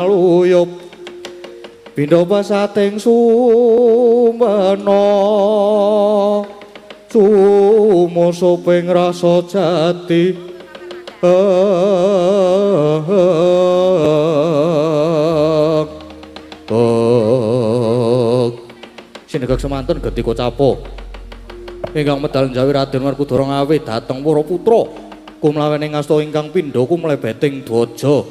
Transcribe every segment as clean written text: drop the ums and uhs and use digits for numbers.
luyup pindha pasating sumena sumusuping rasa jati sinegak semanten geti kocapo ingkang medal njawi Raden Werkudara ngawe dhateng para putra kumlawening ngasta ingkang pindha kumlebeting dwaja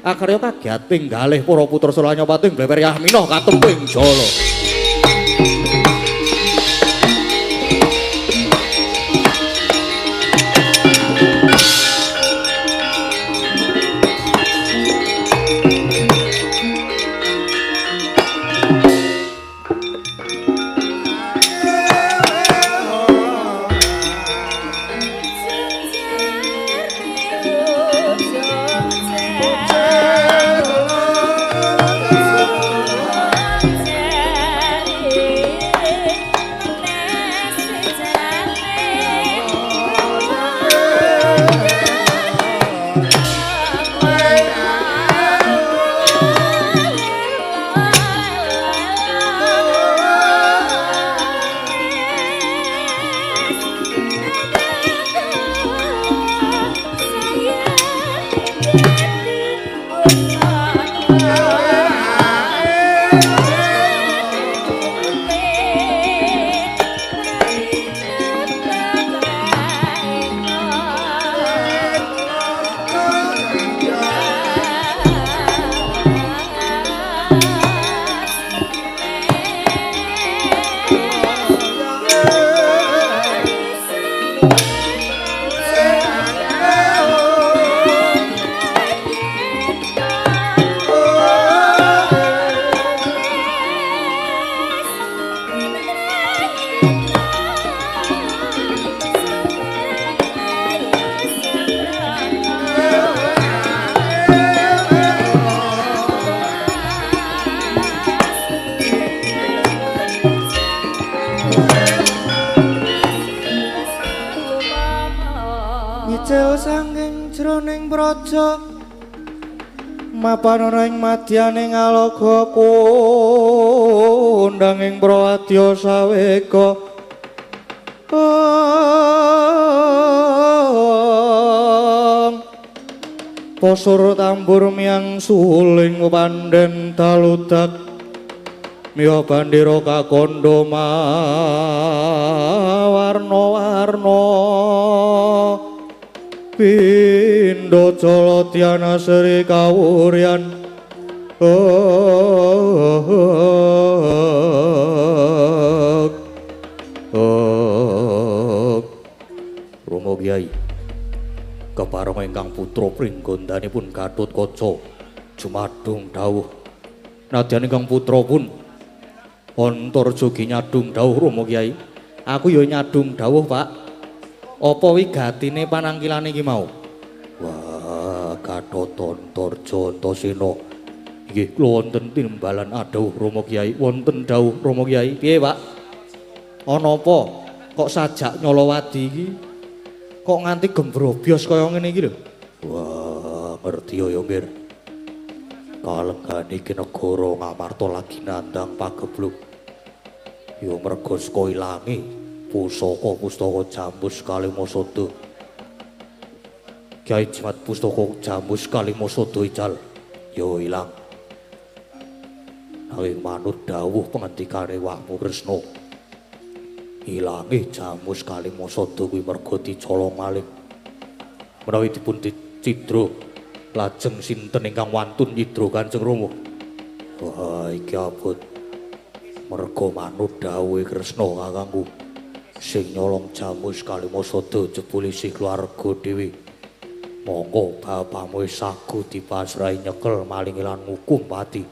akarya kagiating galih para putra Sulanyapating Blewer Yahminah katemping jala. Mapan ing madyaning alaga kondang ing prawadya saweka posur tambur miang suling pandhen taludak miya bandira kakandha warna-warna pindha Jalatyana Sri kawuryan Rama Kyai kepareng ingkang putra pringgondhanipun Gatotkaca jumadung dawuh nadyan ingkang putra pun Antarjogi nyadung dawuh Rama Kyai aku ya nyadung dawuh Pak apa wigatine panangkilane iki mau? Wah, Gatotkaca Antasena. Nggih, kula wonten timbalan adhawuh Rama Kyai, wonten dawuh Rama Kyai. Piye, Pak? Ana apa? Kok sajak nyolowadi iki? Kok nganti gembrobyos kaya ngene iki lho? Wah, ngerti ya, Nggir. Kalenggane iki negara Ngamarta lagi nandhang pageblug. Ya merga saka ilange pustaka Jambus Kalimasada. Kyai Jimat pustaka Jambus Kalimasada ical ya ilang. Nanging manut dawuh pengendikane Wakmu Kresna. Ilange Jambus Kalimasada kuwi merga dicolong maling. Menawi dipun cidra lajeng sinten ingkang wantun nyidra Kanjeng Rama? Wah, iki abot. Merga manut dawuhe Kresna kakangku. Sing nyolong Jambus Kalimasada jebule si keluarga dhewe. Monggo bapakmu wis sagu dipasrahi nyekel maling lan ngukum pati.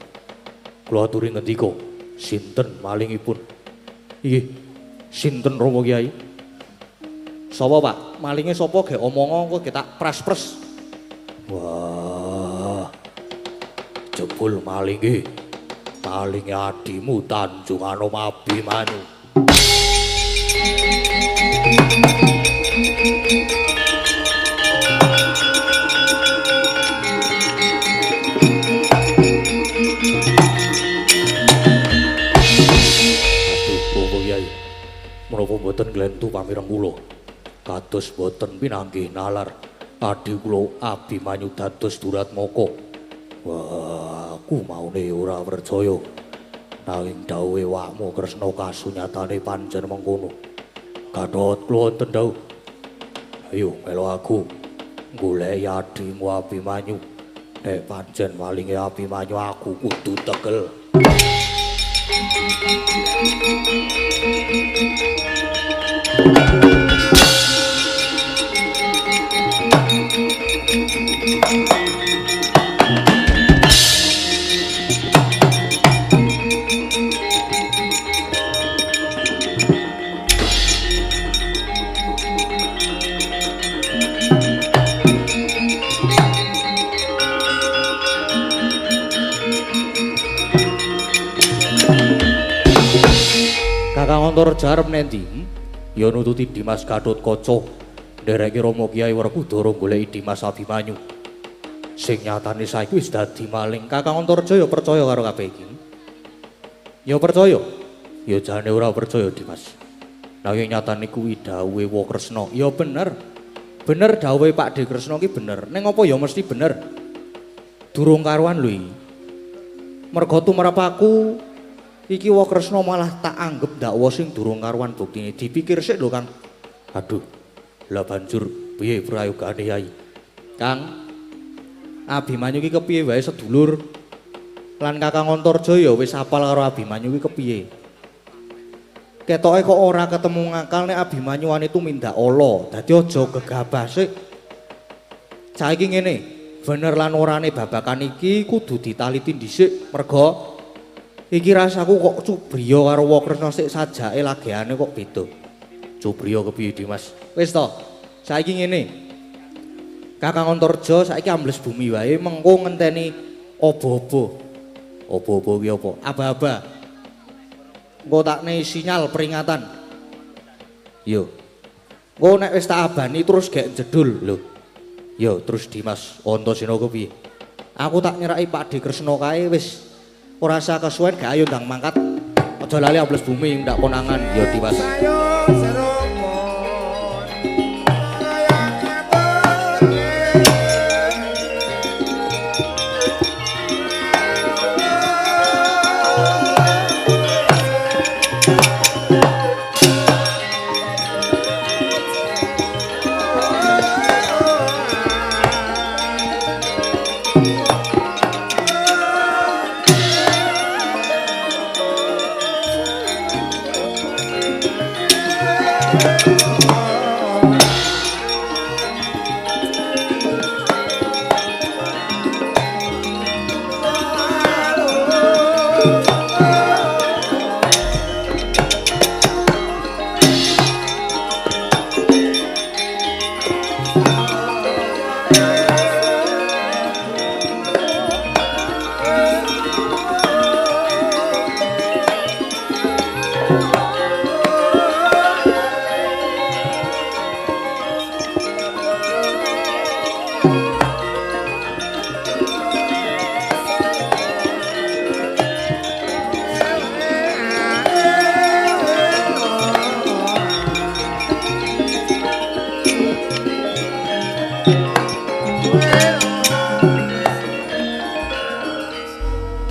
Kula aturi ngendika, sinten malingipun? Nggih, sinten Rama Kyai? Sapa, Pak? Malinge sapa ge omongo engko ge tak pras-pres. Wah. Jebul malinge adimu Tanjung Anom Abimanyu. menapa boten nglentu pamireng kula. Kados boten pinanggih nalar adhi kula Abimanyu dados Duratmaka. Wah, aku maune ora percaya. Nanging dawuhe wakmu Kresna kasunyatane pancen mengkono. Gatot kula wonten dawuh. Ayo melu aku goleki adhimu Abimanyu. Nek pancen malinge Abimanyu aku kudu tegel. Kakang Antareja arep nendi? Ya nututi Dimas Gatotkaca. Ndereke Rama Kyai Werkudara goleki Dimas Abimanyu. Sing nyatane saiki wis dadi maling. Kakang Antareja ya percaya karo kabeh iki. Ya percaya. Ya jane ora percaya Dimas. Nanging nyatane kuwi dawuhe Wa Kresna. Ya bener. Bener dawuhe Pak De Kresna ki bener. Ning apa ya mesti bener. Durung karuan lho iki. Merga tumrap aku iki Wa Kresna malah tak anggap dakwa sing durung karuan buktine. Dipikir sik lho Kang. Aduh. Lah banjur piye prayogane Yai? Kang, Abimanyu ki kepiye wae sedulur? Lan Kakang Antareja ya wis apal karo Abimanyu ki kepiye? Ketoke kok ora ketemu ngakal nek Abimanyu ane tumindak ala. Dadi aja gegabah sik. Saiki ngene, bener lan orane babakan iki kudu ditaliti dhisik merga iki rasaku kok Cubriya karo Wa Kresna sik sajake lageane kok beda. Cubriya kepiye Dimas? Wis to. Saiki ngene. Kakang Antareja saiki ambles bumi wae mengko ngenteni obo-obo. Obo-obo ki apa? Aba-aba. Engko takne sinyal peringatan. Yo. Engko nek wis tak abani terus gek jedul lho. Yo terus Dimas Antasena kepiye? Aku tak nyeraki Pak De Kresna kae wis ora usah kesuwen gak ayo ndang mangkat. Aja lali ambles bumi ndak konangan ya Dimas.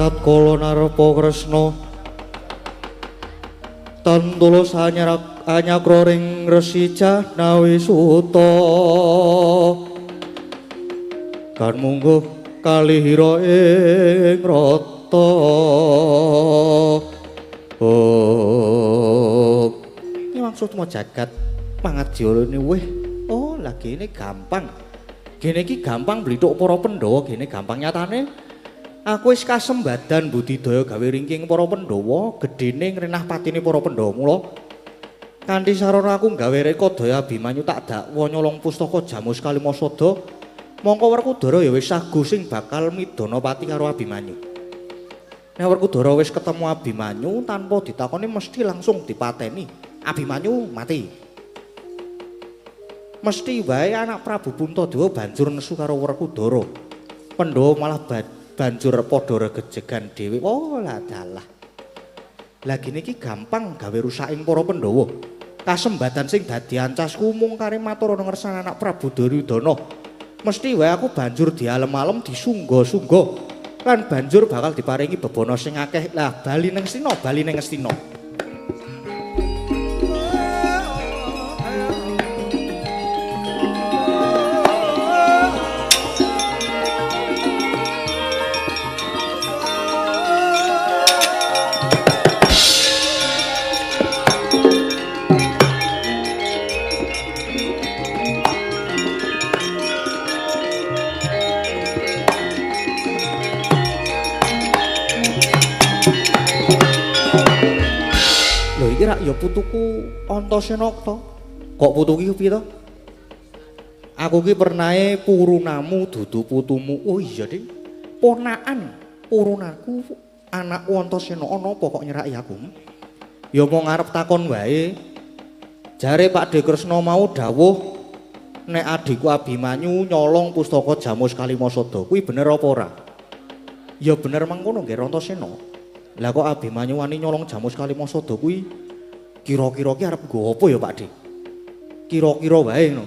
Tatkala narepa Kresna tantula anyakra ring Resi Jahnawi Suta kan mungguh kalihira ing rata. Ini maksud mau jagat pangadilane weh. Oh, lagi ini gampang. Gene iki gampang blithuk para Pandhawa, gene gampang nyatane. Aku wis kasembadan budidaya gawe ringking para Pandhawa, gedene ngrenah patine para Pandhawa. Mula kanthi sarana aku gawe reka daya Abimanyu tak dakwa nyolong pustaka Jamus Kalimasada, mongko Werkudara ya wis sagu sing bakal midana pati karo Abimanyu. Nek Werkudara wis ketemu Abimanyu tanpa ditakoni mesti langsung dipateni. Abimanyu mati. Mesti wae anak Prabu Puntadewa banjur nesu karo Werkudara. Pandhawa malah banjur padha regejegan dhewe. Oh lah dalah. Lah gene iki gampang gawe rusaking para Pandhawa. kasembatan sing dadi ancasku mung kare matur ana ngersane anak Prabu Duryudana. Mesti wae aku banjur dialem-alem disungga-sungga lan banjur bakal diparingi bebana sing akeh. Lah bali ning Astina, bali ning Astina. Ya putuku Antasena to. Kok putuku iki piye to? Aku ki pernahe purunamu dudu putumu. Oh iya, Dik. Ponakan purunaku anakku Antasena ana apa kok nyeraki aku? Ya mau ngarep takon wae. Jare Pak De Kresna mau dawuh nek adikku Abimanyu nyolong pustaka Jamus Kalimasada. Kuwi bener apa ora? Ya bener mangkono nggih Antasena. Lah kok Abimanyu wani nyolong Jamus Kalimasada kuwi kira-kira ki arep nggo apa ya Pak De? Kira-kira wae ngono.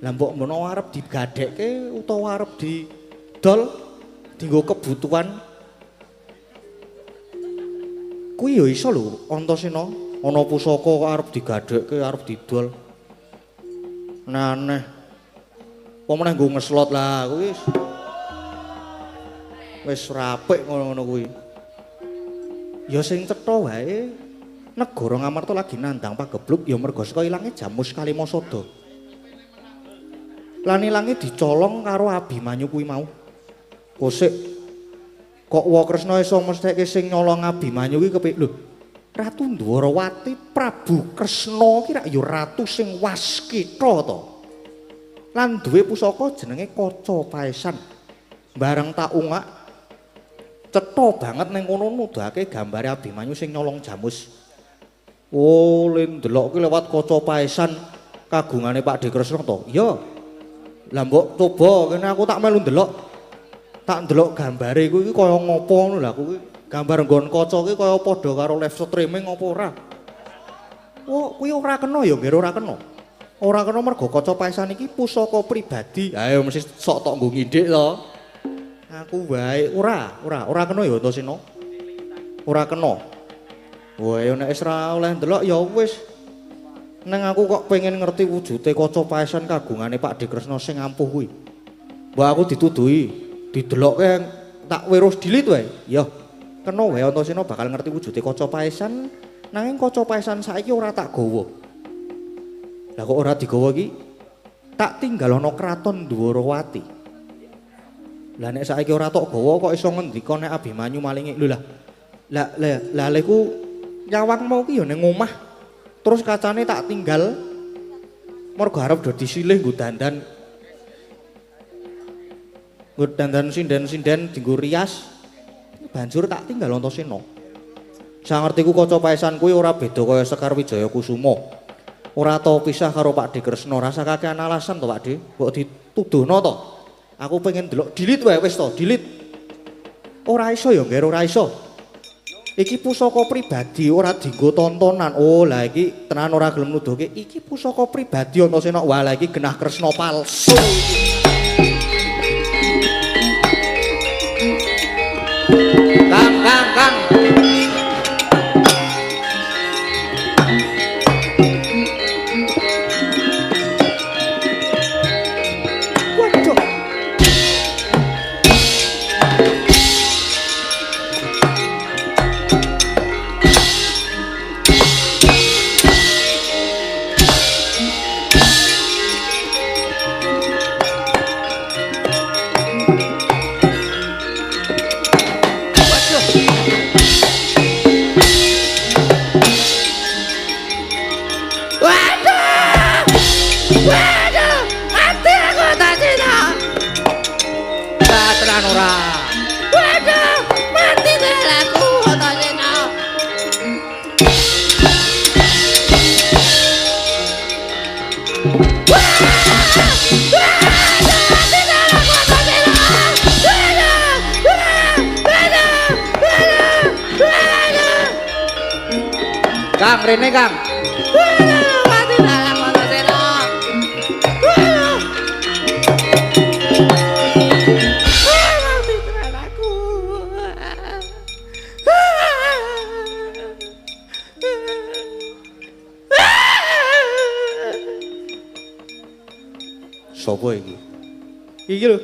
Lah mbok menawa arep digadekke utawa arep didol dienggo kebutuhan kuwi ya iso lho Antasena. Ana pusaka kok arep digadekke arep didol. Nah aneh. Apa meneh nggo ngeslot lah kuwi wis rapik ngono-ngono kuwi. Ya sing cetha wae. Negara Ngamarta lagi nandang pagebluk ya merga saka ilange Jamus Kalimasada. Lan ilange dicolong karo Abimanyu kuwi mau. Kosik kok Wa Kresna iso mestheke sing nyolong Abimanyu kuwi kepiye lho? Ratu Dwarawati Prabu Kresna ki rak ya ratu sing waskita to. Lan duwe pusaka jenenge Kaca Paesan. Bareng tak ungak cetha banget ning kono nuduhake gambare Abimanyu sing nyolong Jamus. Oh, len delok ki lewat Kaca Paesan kagungane Pak De Kresna to. Iya. Lah mbok coba kene aku tak melu ndelok. Tak ndelok gambare kuwi kaya ngopo ngono lha kuwi. Gambar nggon kaca ki kaya padha karo live streaming apa ora? Oh, kuwi ora kena ya, nggih ora kena. Ora kena mergo Kaca Paesan iki pusaka pribadi. Ayo mesti sok tok nggo ngindik to. Aku wae ora kena ya Antasena. Ora kena. Wah, ya nek wis ora oleh ndelok ya wis. Neng aku kok pengen ngerti wujute Kaca Paesan kagungane Pak De Kresna sing ampuh kuwi. Mbok aku dituduhi, didelokke tak wirus dilit wae. Ya, kena wae Antasena bakal ngerti wujute Kaca Paesan, nanging Kaca Paesan saiki ora tak gawa. Lah kok ora digawa iki? Tak tinggal ana kraton Dwarawati. Lah nek saiki ora tok gawa kok iso ngendika nek Abimanyu malinge. Lho lah leku nyawang mau ki ya ning omah. Terus kacane tak tinggal mergo arep do disilih nggo dandan. Nggo dandan sinden-sinden dienggo rias. Banjur tak tinggal Antasena. Sangertiku Kaca Paesan kuwi ora beda kaya Sekar Wijaya Kusuma. Ora tau pisah karo Pak De Kresna. Rasa kakean alasan to Pak De. Mbok dituduhno to. Aku pengen delok dilit wae wis to, dilit. Ora iso ya, nggih ora iso. Iki pusaka pribadi ora dienggo tontonan. Oh, lah iki tenan ora gelem nuduhke. Iki pusaka pribadi Antasena. Wah, lah iki genah Kresna palsu. Kang. Kang, rene Kang. sapa iki? Iki lho.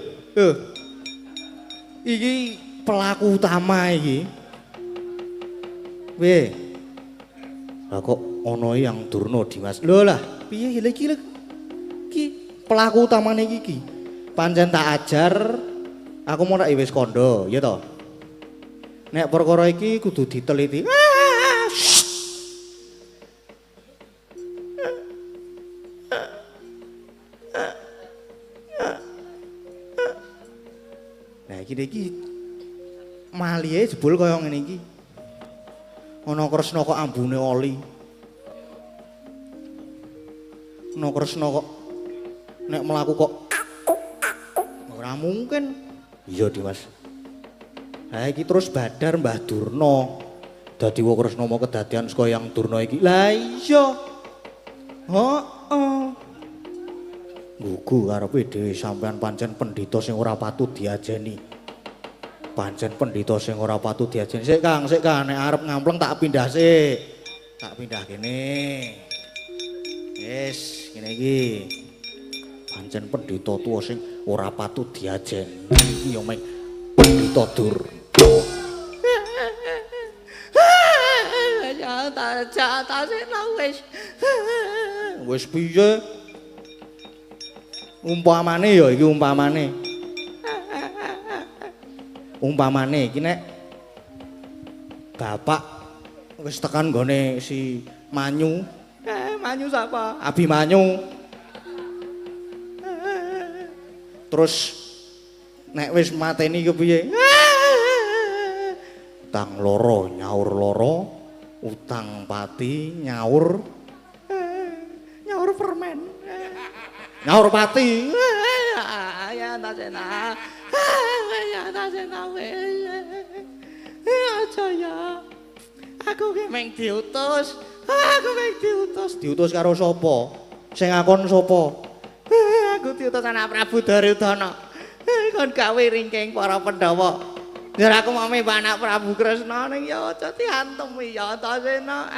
Iki pelaku utama iki. Piye? Lah kok ana yang Durna Dimas. Lho lah, piye iki lho. Iki pelaku utamane iki. Pancen tak ajar aku mau tak wis kandha, ya toh. Nek perkara iki kudu diteliti. Nah iki malihe jebul kaya ngene iki. Ana Kresna kok ambune oli. Ana Kresna kok nek mlaku kok ora mungkin. Iya Dimas. Lah iki terus badar Mbah Durna. Dadi wong Kresna mau kedadian saka yang Durna iki. Lah iya. Heeh. Gugu karepe dhewe sampean pancen pendhita sing ora patut diajeni. Pancen pendhita sing ora patut diajeni. Sik Kang, nek arep ngampleng tak pindah sik. Tak pindah kene. Wis, ngene iki. Pancen pendhita tuwa sing ora patut diajeni. Iki yo mek pendhita Durna. Ya ta wis. Wis piye? Umpamane ya iki umpamane. Umpamane iki nek bapak wis tekan nggone si Manyu. Manyu sapa? Abimanyu. Terus nek wis mateni kepiye? Utang loro nyaur loro, utang pati nyaur permen. Nyaur pati. Ya tasena. Ya tasena wis. Aja ya. Aku ki meng diutus. Diutus karo sapa? Sing ngakon sapa? Aku diutus anak Prabu Daryudana. Kon gawe ringking para Pandhawa. Yen aku mame anak Prabu Kresna ning ya aja diantemi ya tasena.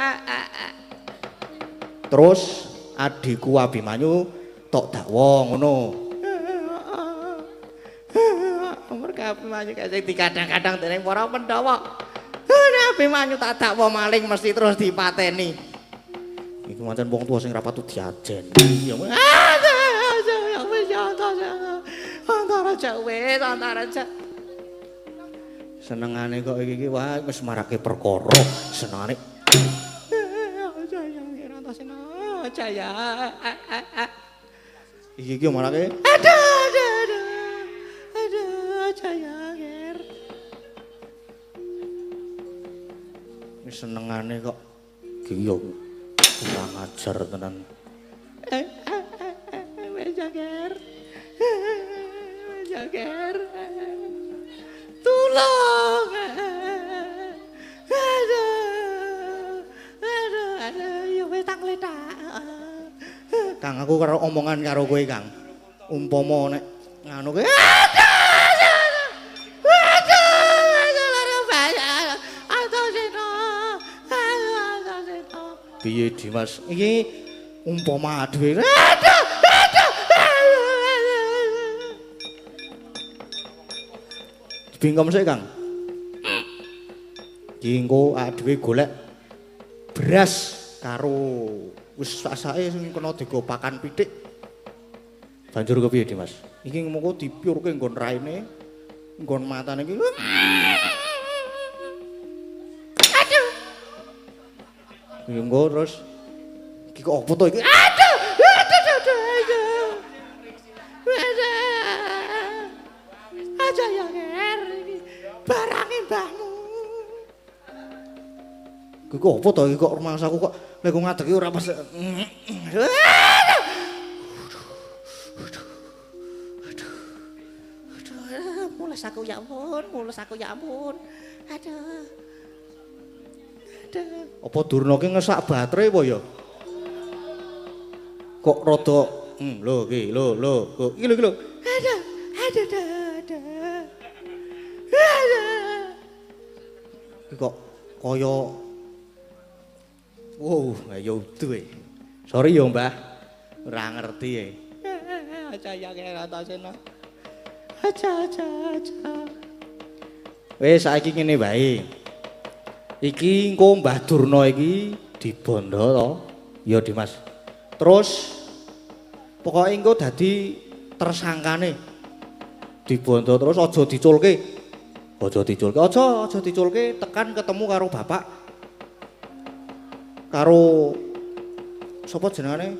Terus adikku Abimanyu tok dakwa ngono. Merga Abimanyu kasih dikadang-kadang dening para Pandhawa. Nek Abimanyu tak dakwa maling mesti terus dipateni. Iku pancen wong tuwa sing ra patut diajeni. Ya wis ya antara wis antara senengane kok iki wae wis marake perkara senengane. Jaya. Iki marake. Aduh. Jaya ger. Wis senengane kok iki yo kurang ajar tenan. Wis ger. Tulung. Aduh, ya wis tak letak. Kang aku karo omongan karo kowe Kang. Umpama nek nganu kowe piye Dimas? Iki umpama dhewe. Bingkom sik Kang. Iki engko dhewe golek beras karo wis sasake sing kena digo pakan pitik. Banjur kepiye Dimas? Iki mengko dipiurke nggon raine, nggon matane iki. Aduh. Iki engko terus iki kok opo to iki? Aduh. Aja ya nger iki. Barange mbahmu. Iki kok opo to iki kok rumangsaku kok lek ngadeki ora pas. Mulus aku ya ampun. Aduh. Apa Durna ki ngesak baterai apa ya? Kok rada lho iki lho. Iki lho. Aduh. Iki kok kaya wow, ya udu e. Sorry ya, Mbah. Ora ngerti e. aja ya Antasena. Aja. Wis saiki ngene wae. Iki engko Mbah Durna iki dibondo to. Ya Dimas. Terus pokoke engko dadi tersangkane. Dibondo terus aja diculke. Aja diculke tekan ketemu karo bapak. Karo sapa jenengane?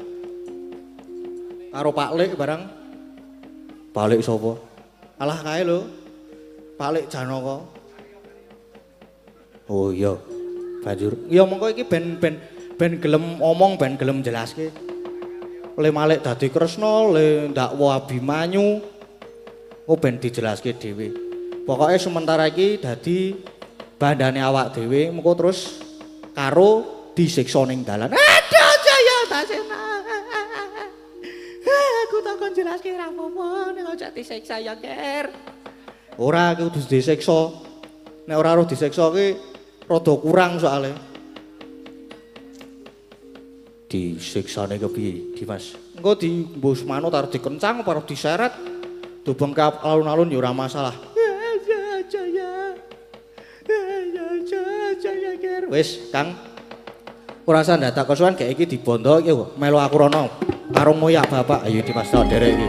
Karo Pak Lik barang. Pak Lik sapa? Alah kae lho. Pak Lik Janaka. Oh iya. Banjur ya mengko iki ben gelem omong, ben gelem jelaske. Le Malik dadi Kresna, le ndakwa Abimanyu. Oh ben dijelaske dhewe. Pokoke sementara iki dadi bandane awak dhewe, mengko terus karo disiksa ning dalan. Aduh Jaya Antasena. Aku takon jelaske ra apa-apa, nek aja disiksa ya, Ker. Ora aku kudu disiksa. Nek ora roh disiksa ki rada kurang soalé. Disiksane kepiye, Dimas? Engko dimbus manut arep dikencang apa arep diseret? Dobong ke alun-alun ya ora masalah. Ya, Ker. Wis, Kang. Ora usah ndadak kesuwen gek iki dibondo iki melu aku rono karo ngoyak bapak. Ayo Dimas derek iki.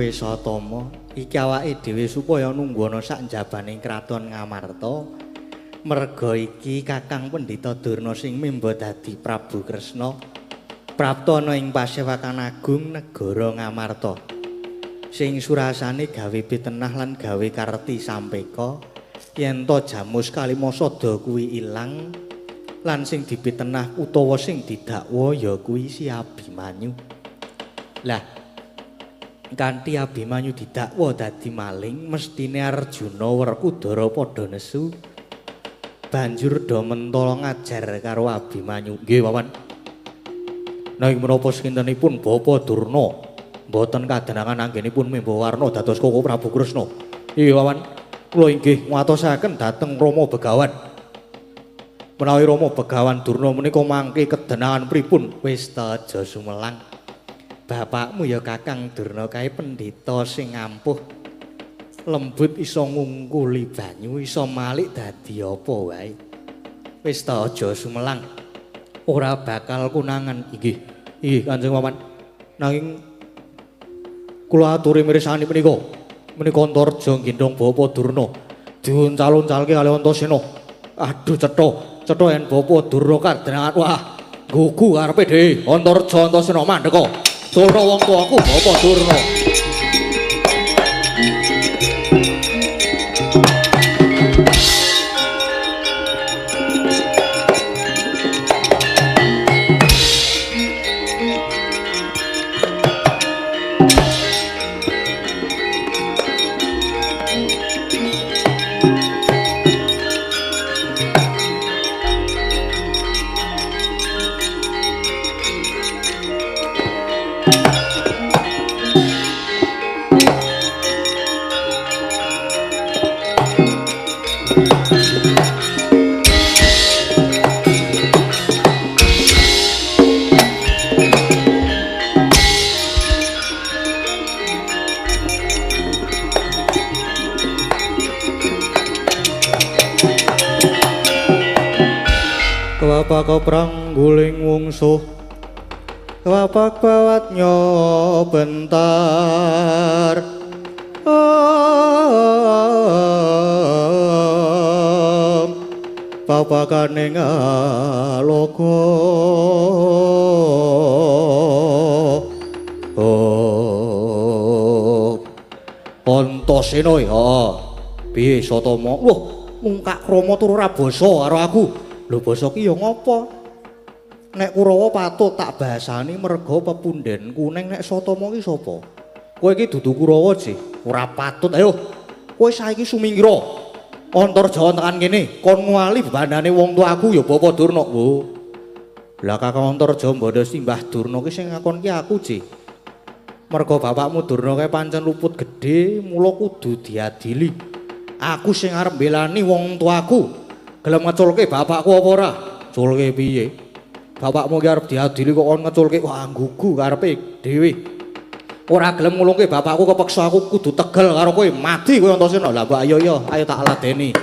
Satama iki awake dhewe supaya nunggu ana sak njabaning kraton Ngamarta. Merga iki Kakang Pendhita Durna sing mimba dadi Prabu Kresna prapta ana ing Pasewakan Agung negara Ngamarta. Sing surasane gawe pitenah lan gawe kareti sampeka yen to Jamus Kalimasada kuwi ilang lan sing dipitenah utawa sing didakwa ya kuwi si Abimanyu. Lah kanthi Abimanyu didakwa dadi maling, mestine Arjuna Werkudara padha nesu. Banjur do mentala ngajar karo Abimanyu. Nggih, Wawan. Nanging menapa sintenipun Bapak Durna mboten kadenangan anggenipun mimba warna dados Koko Prabu Kresna. Iya, Wawan. Kula inggih ngatosaken dhateng Rama Begawan. Menawi Rama Begawan Durna menika mangke kedenangan pripun? Wis ta aja sumelang. Bapakmu ya Kakang Durna kae pendhita sing ampuh, lembut iso ngungkuli banyu, iso malik dadi apa wae. Wis ta aja sumelang. Ora bakal kunangan inggih. Ih, Kanjeng Paman. Nanging kula aturi mirsani menika. Menika Antareja gendhong Bapa Durna diuncalon-calke kali Antasena. Aduh cetha yen Bapa Durna kadrangan wah gugu karepe dhewe Antareja Antasena mandheka. Sulta wong tuaku Bapa Durna. Kewapak prangguling wungsuh kewapak bawatnya bentar papakane ngalogo Antasena ya piye Satama wah mungkak krama turu ra basa karo aku. Lho basa ki ya ngopo? Nek Kurawa patut tak bahasani merga pepunden kuning nek Satama ki sapa? Kowe iki dudu Kurawa sih, ora patut. Ayo, kowe saiki sumingira. Antareja tekan kene, kon nguali bandane wong tuaku ya Bapa Durna. Oh. Lah Kakang Antareja mbada Simbah Durna ki sing ngakon ki aku, Ji. Merga bapakmu Durna kae pancen luput gedhe, mula kudu diadili. Aku sing arep mbelani wong tuaku. Gelem ngeculke bapakku apa ora? Culke piye? Bapakmu ki arep diadili kok kon ngeculke wah gugu karepe dhewe. Ora gelem ngulungke bapakku kepeksa aku kudu tegel karo kowe, mati kowe Antasena. Lah mbok ayo tak ladeni.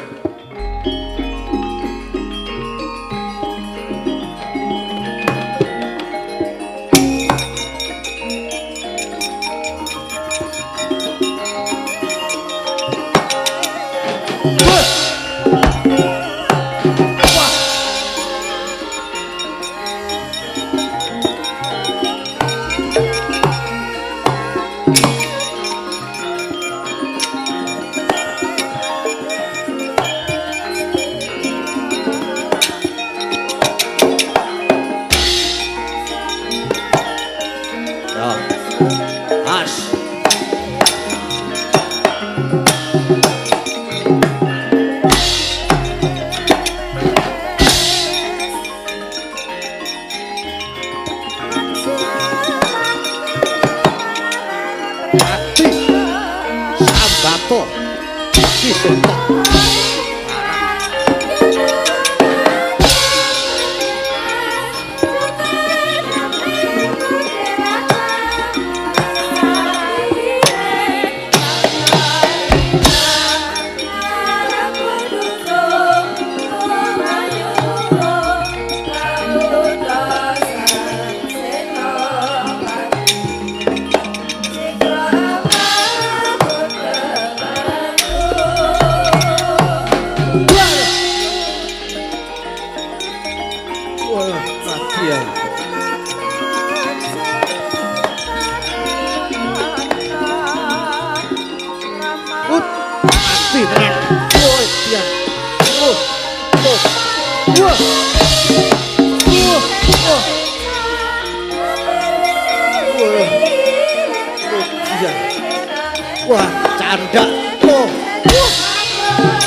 Wah, candak. Oh.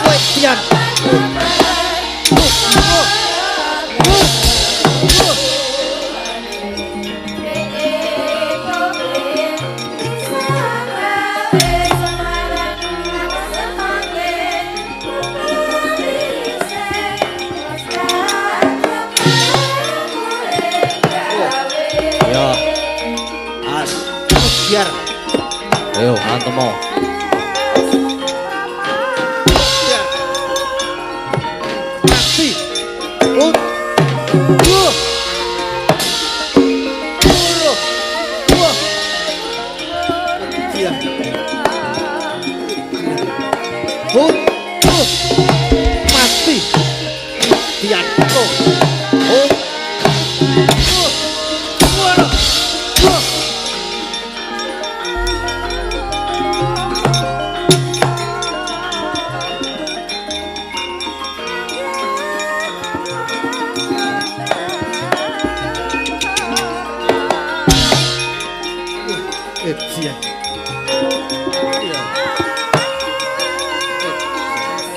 Wedian. Ya. As. Biar. Ayo, antemo. Mati. Dianto. Edian.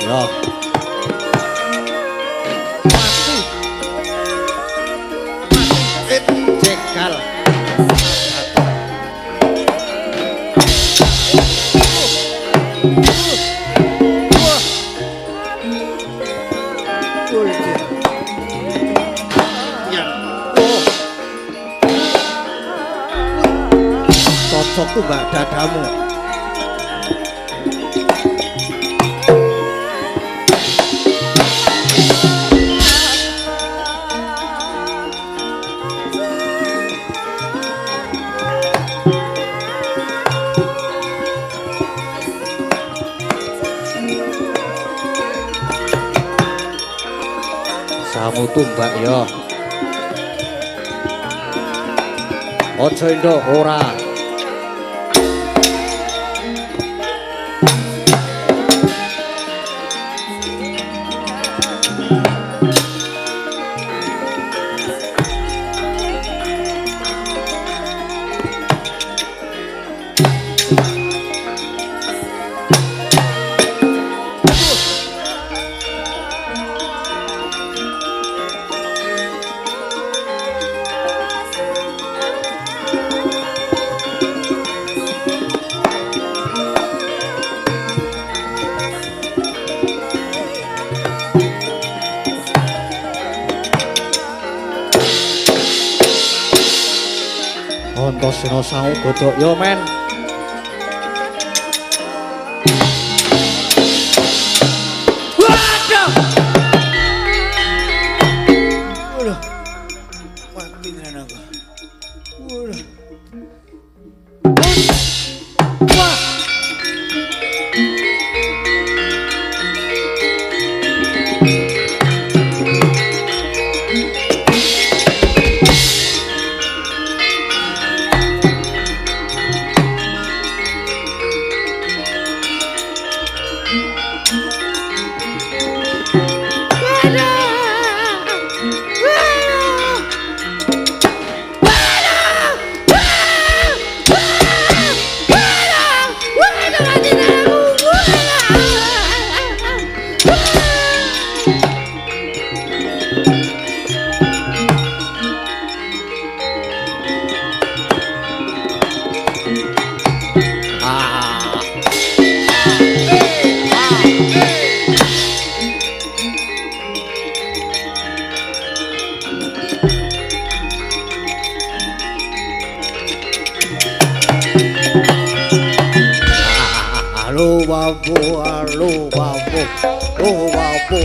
Ya. Cekal. Cocok tuh mbak dadamu. Samu tumbak ya. Ojo Indo ora. Antasena Sangu godhok yo men. Waduh. Waduh. Mati tenan aku. Waduh. Wah. Halo babu, halo babu, halo babu,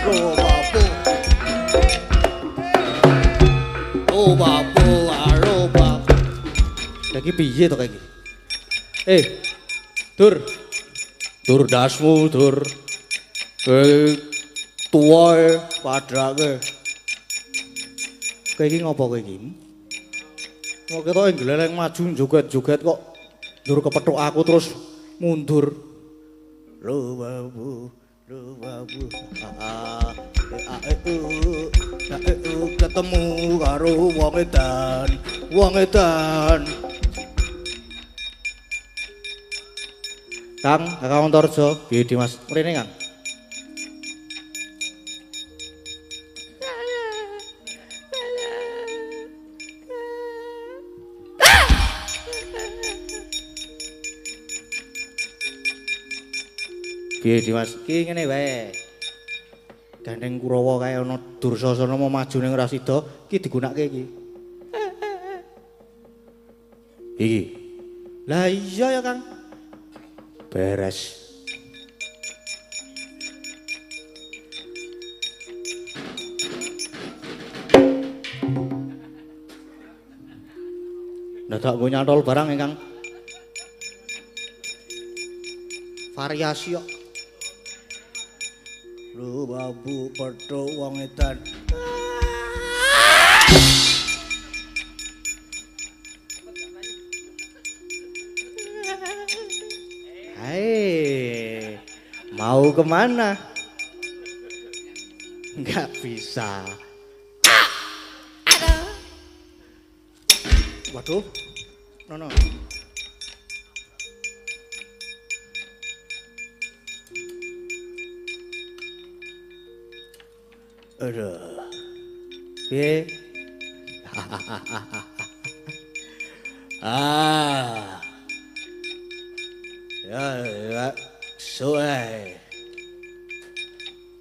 halo babu, halo babu, halo babu. Lagi piye to kayak gini? Dur. Dur dasmu, dur. Tuwa padrake. Kayak gini ngopo kayak gini? Mau kita yang geleleng maju joget-joget kok dur kepethuk aku terus mundur. Lo babu, Ketemu karo wong edan, wong edan. Kang, Kakang Antarja, piye Dimas? Mrene Kang. Piye Dimas? Ki ngene wae. Gandeng Kurawa kae ana Dursasana mau maju ning Rasida, ki digunakke iki. Iki. Lah iya ya, Kang. Beres. Dadak nggo nyantol barang ingkang variasi kok. Lumabu petuk wong edan. Hai, mau kemana? Nggak bisa. Waduh, no. Aduh, piye? Ah, ya, suwe.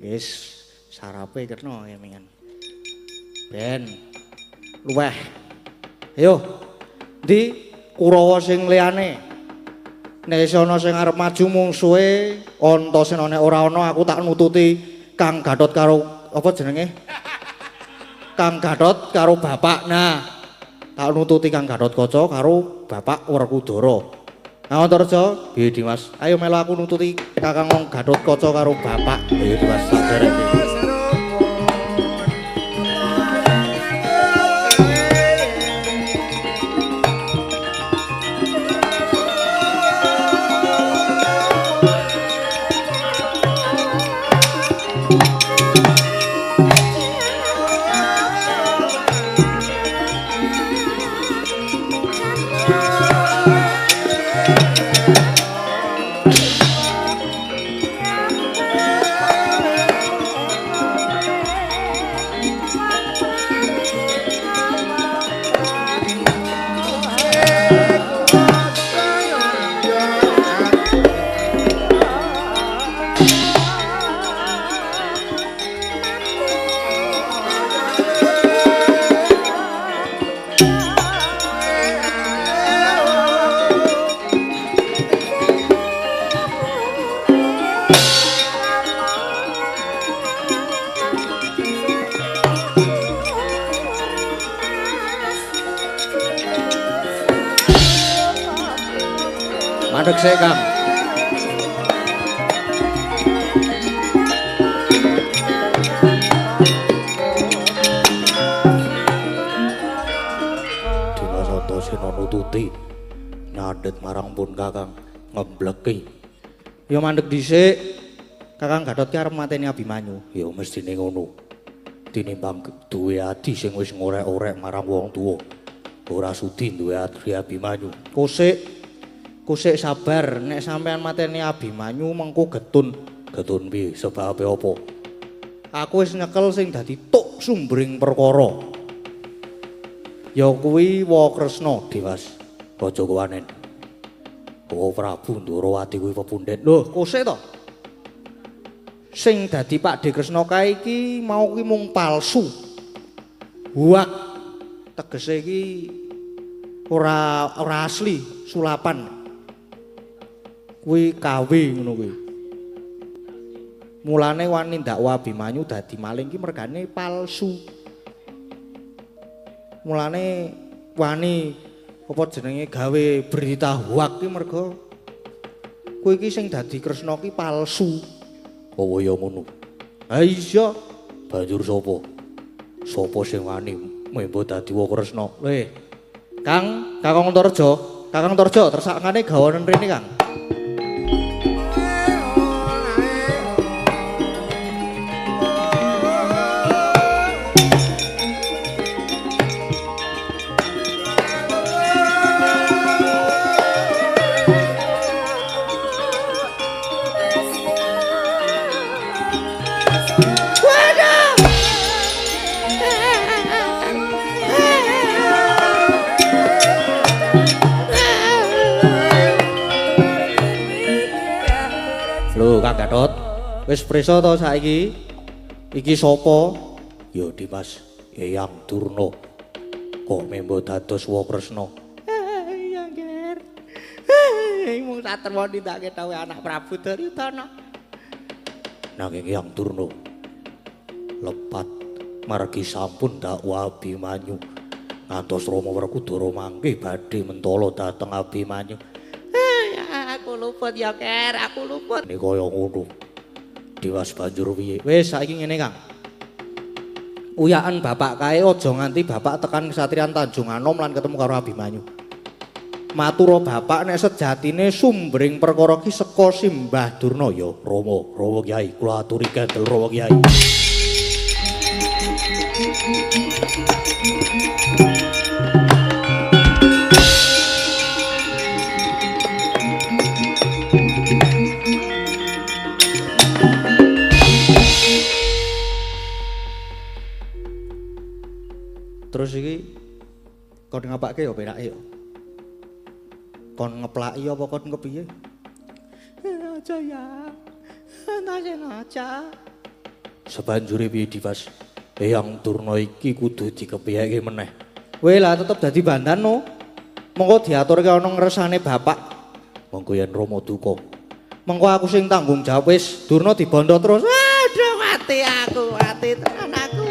Wis sarape kena ya mingan. Ben, luweh. Ayo, ndi Kurawa sing liyane? Nek ana sing arep maju mungsuhe, Antasena nek ora ana aku tak nututi Kang Gatot karo apa jenenge? Kang Gatot karo bapak. Nah, tak nututi Kang Gatot Kaca karo Bapak Werkudara. Nah, Antareja, piye Dimas? Ayo melu aku nututi Kakang Gatot Kaca karo bapak. Ayo Dimas, saderek. Mandek sik, Kang. Dimas Antasena nututi nyadet marang pun Kakang ngebleki. Ya mandek dhisik. Kakang Gatot ki arep mateni Abimanyu. Ya mestine ngono. Tinimbang duwe adi sing wis ngorek-orek marang wong tuwa. Ora sudi duwe adi Abimanyu. Kusik sabar, nek sampean mateni Abimanyu mengko getun. Getun piye? Sebabe apa? Aku wis nyekel sing dadi tuk sumbering perkara. Ya kuwi Wakresna, Dimas. Raja Kuwanen. Prabu Ndrawati kuwi pepundhen. Lho, kusik to? Sing dadi Pakde Kresna kae iki mau kuwi mung palsu. Huwak. Tegese iki ora asli, sulapan. Kuwi kawe ngono kuwi. Mulane wani ndakwa Abimanyu dadi maling ki mergane palsu. Mulane wani apa jenenge gawe berita hoak ki merga kuwi iki sing dadi Kresna ki palsu. Oh ya ngono. Ha iya. Banjur sapa? Sapa sing wani membo dadi Kresna? Kakang Antareja, Kakang Antareja tersakane gawanen rene, Kang. Kang Gatot, wis prisa to saiki? Iki sapa? Ya Dimas, Eyang Durna. Kok membo dados Wakresna? Ya Nger. Mung satermo nindakake dawuh anak Prabu Duryudana. Nanging Eyang Durna lepat margi sampun dakwa Abimanyu. Ngantos Rama Werkudara mangke badhe mentala dhateng Abimanyu. Aku luput ya Ker, aku luput. Nek kaya ngono. Diwas banjur piye? Wis saiki ngene Kang. Uyakan bapak kae aja nganti bapak tekan Kesatrian Tanjung Anom lan ketemu karo Abimanyu. Matura bapak nek sejatine sumbering perkara ki saka Simbah Durna ya Rama Kyai kula aturi kendel Rama Kyai. Terus iki kon ngapake ya penake ya. Kon ngeplaki apa kon kepiye? Aja ya. Nasen aja. Sebanjure piye Dimas? Eyang Durna iki kudu dikepiyake meneh. Kowe lah tetep dadi bandan no. Mengko diaturke ana ngresane bapak. Monggo yen Rama duka. Mengko aku sing tanggung jawab wis Durna dibondo terus. Aduh mati tenan aku.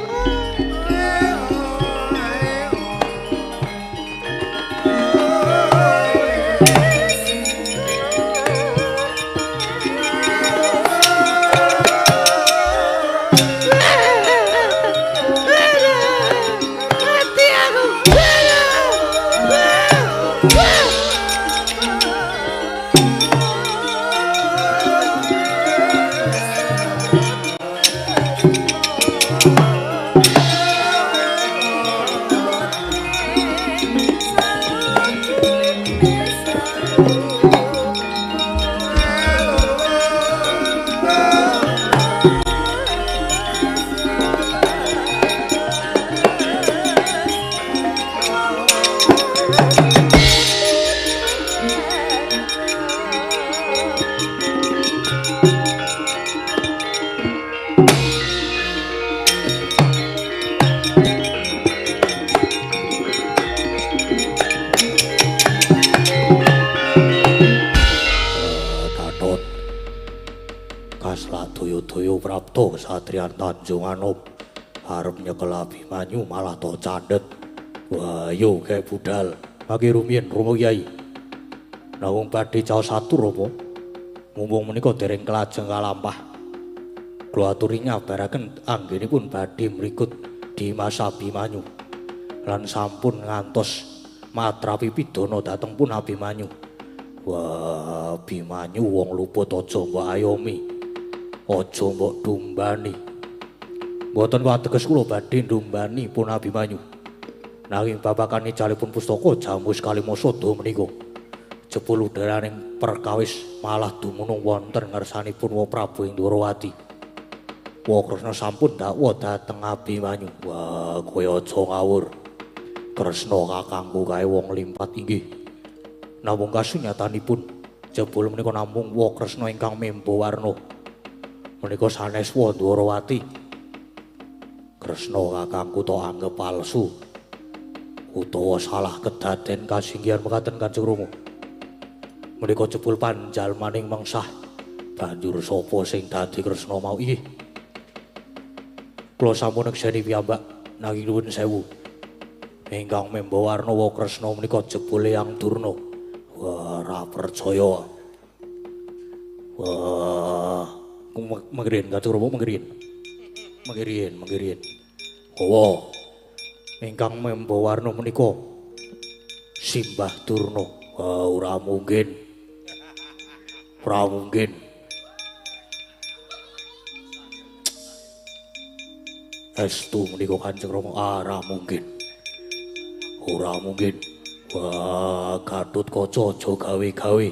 Prapto Kesatrian Tanjung Anom arep nyekel Abimanyu malah to candhet. Wah yo kayak budal pagi rumiyin Rama Kyai. Nawung badhe caos atur apa? Mumpung menika dereng kelajeng kalampah. Kula aturi nyabaraken anggenipun badhe mrikut Dimas Abimanyu lan sampun ngantos matrapi pidana dhateng pun Abimanyu. Wah Abimanyu wong luput aja mbok ayomi. Aja mbok dumbani. Mboten wateges kula badhe ndumbani pun Abimanyu. Nanging babakan jalipun pustaka jamus kalimasa do menika. Jebul udaraning perkawis malah dumunung wonten ngersanipun Wa Prabu Indrawati. Wa Kresna sampun dakwa dhateng Abimanyu. Wah, kowe aja ngawur. Kresna kakangku kae wong limpat inggih. Namung kasunyatanipun jebul menika namung Wa Kresna ingkang memba warna. Menika sanes Ndrawati. Kresna kakangku to anggep palsu utawa salah kedaden kasinggihan mekaten Kanjeng Rama. Menika jebul panjalmaning mengsah banjur sapa sing dadi Kresna mau iki? Kula sampun nekseni piyambak nanging nuwun sewu. Ingkang memba warna Wa Kresna menika jebul Eyang Durna. Wah, ora percaya. Wah, menggerin Kanjeng Rama menggerin. Menggerin. Oh, ingkang memba warna menika Simbah Durna. Wah, ora mungkin. Estu menika Kanjeng Rama ora mungkin. Wah, Gatotkaca aja gawe-gawe.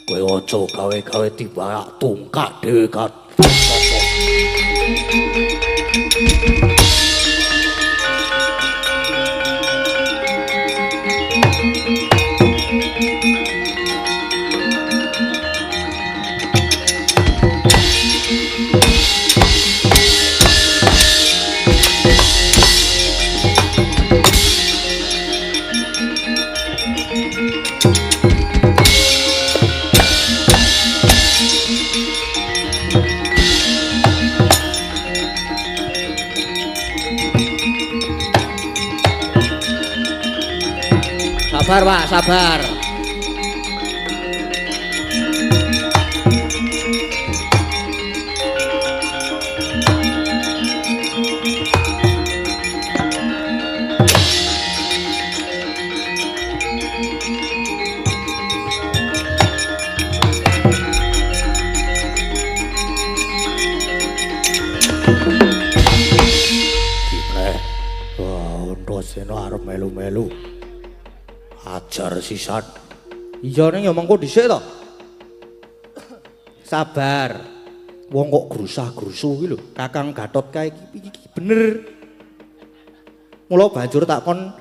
Kowe aja gawe-gawe timbak tungkak dhewe Gatotkaca. Sabar Pak, sabar. Kipreh. Wah, Antasena arep melu-melu. Ajar sisan. Iya ning ya mengko dhisik to. Sabar. Wong kok grusah-grusu iki lho. Kakang Gatot kae iki bener. Mula banjur takon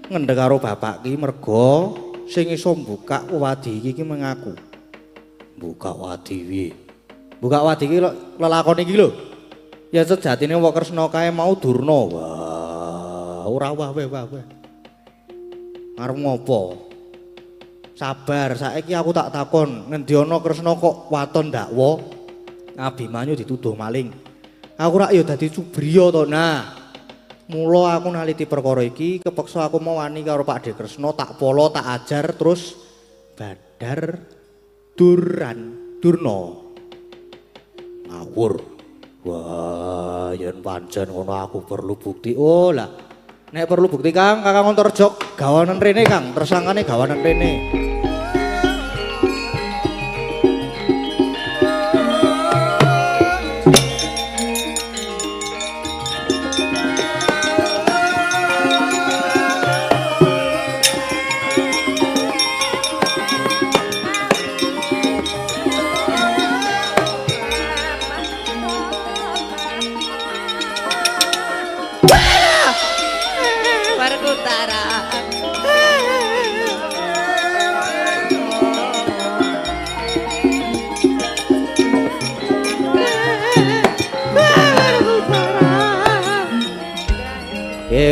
ngendhek karo bapak ki merga sing iso mbukak wadi iki mengaku. Buka wadi piye? Buka wadi iki lelakon iki lho. Ya sejatine wong Kresna kae mau Durna. Wah, ora wae. Arep ngopo? Sabar, saiki aku tak takon, ngendi ana Kresna kok waton dakwa? Abimanyu dituduh maling. Aku rak ya dadi Subriya to. Nah, mula aku naliti perkara iki, kepeksa aku mau wani karo Pak De Kresna, tak polo, tak ajar terus Badar Durna. Ngawur. Wah, yen pancen ngono aku perlu bukti. Oh lah, nek perlu bukti Kang, Kakang Antarja gawanen rene Kang, tersangkane gawanen rene.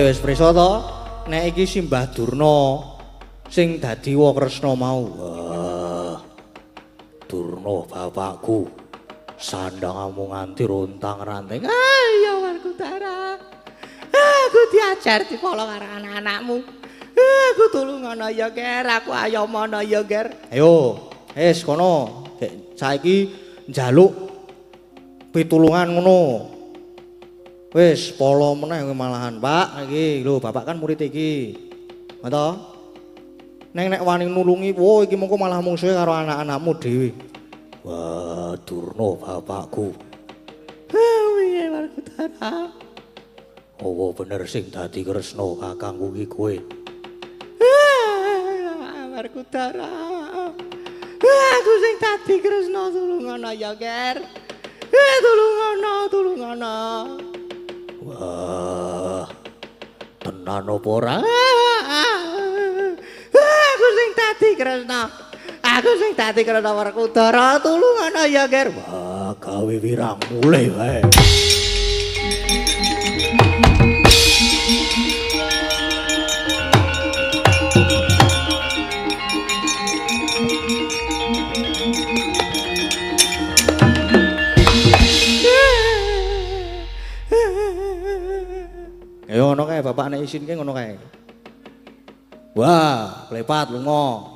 Wis prisa to, nek iki Simbah Durna sing dadi wa Kresna mau. wah. Durna bapakku. Sandhangamu nganti rontang-ranting. Ayo Warkudara. Aku diajar dipolo karo anak-anakmu. Aku tulungono ya, Ger. Aku ayomono ya, Ger. Ayo, wis kono. Saiki njaluk pitulungan ngono. Wis polo meneh malahan, Pak. Iki lho, Bapak kan murid iki. Ngono. Nek wani nulungi, wo iki mengko malah mungsuhe karo anak-anakmu dhewe. Wah, Durna bapakku. Piye Warkudara? Oh, bener sing dadi Kresna kakangku iki kowe. Warkudara. Aku sing dadi Kresna tulungono ya, Ger. Tulungono. Wah, tenan apa ora? Aku sing dadi Kresna. Aku sing dadi Kresna Warkudara tulungono ya, Ger. Wah, gawe wirang mulih wae. Ya ngono kae bapak nek isin ki ngono kae. Wah, lepat lunga.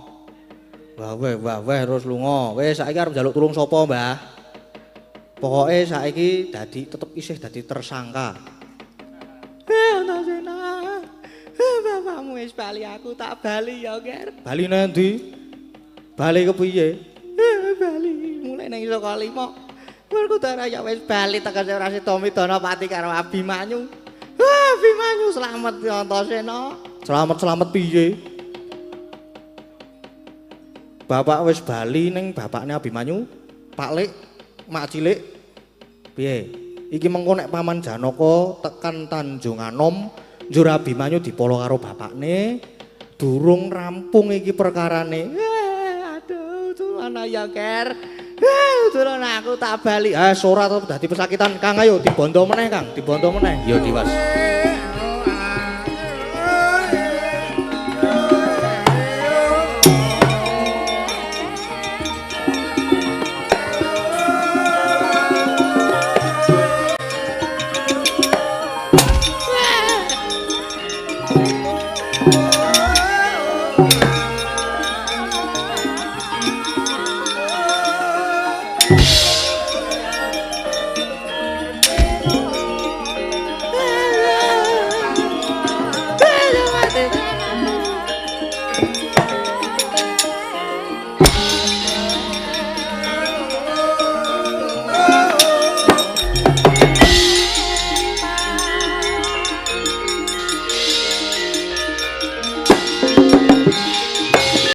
Wah terus lunga. Wis saiki arep njaluk tulung sapa, Mbah? Pokoke saiki tetep isih dadi tersangka. Antasena. Bapakmu wis bali, aku tak bali ya, Ger. Bali nang ndi? Bali kepiye? Bali mulai nang saka 5. Warkudara ya wis bali tegese ora sida midana pati karo Abimanyu. Abimanyu selamat ya Antasena. Selamat piye? Bapak wis bali ning bapakne Abimanyu, Pak Lik, Mak Cilik. Piye? Iki mengko nek Paman Janaka tekan Tanjung Anom, njur Abimanyu dipolo karo bapakne, durung rampung iki perkarane. Aduh, tulana ya, Ger. Tulana aku tak bali. Ora to dadi pesakitan, Kang. Ayo dibondo meneh, Kang. Dibondo meneh. Ya, Dimas.